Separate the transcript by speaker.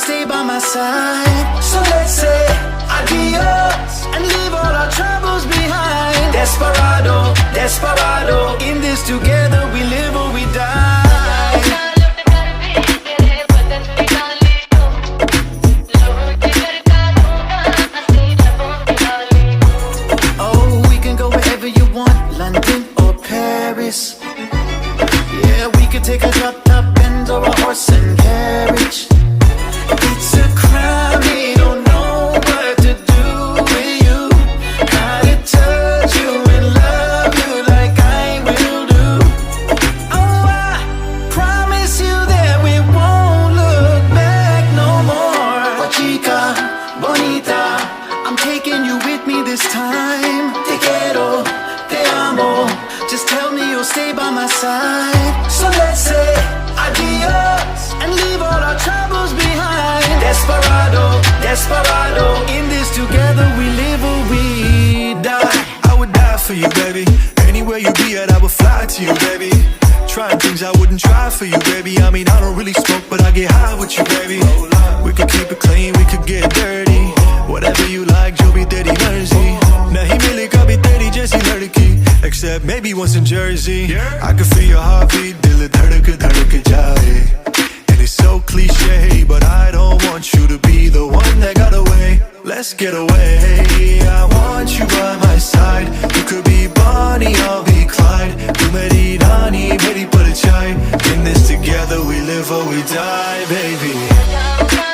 Speaker 1: stay by my side. So let's say adios and leave all our troubles behind. Desperado, desperado, in this together we live or we die. Oh, we can go wherever you want, London or Paris. Yeah, we could take a drop-top Benz or a horse and carriage. It's a crime, we don't know what to do with you. How to touch you and love you like I will do. Oh, I promise you that we won't look back no more. Oh, chica, bonita, I'm taking you with me this time. Te quiero, te amo, just tell me you'll stay by my side. So let's say adios and leave all our troubles behind. Desperado, desperado, in this together we live or we die.
Speaker 2: I would die for you, baby. Anywhere you be at, I would fly to you, baby. Trying things I wouldn't try for you, baby. I mean, I don't really smoke, but I get high with you, baby. We could keep it clean, we could get dirty. Whatever you like, you'll be dirty Jersey. Nahi mile kabhi teri jaisi ladki, except maybe once in Jersey. I can feel your heartbeat, dil dhadak dhadak jaye. And it's so cliche, but I don't want you to be the one that got away. Let's get away. I want you by my side. You could be Bonnie, I'll be Clyde. Tu meri rani, meri parchai. In this together we live or we die, baby.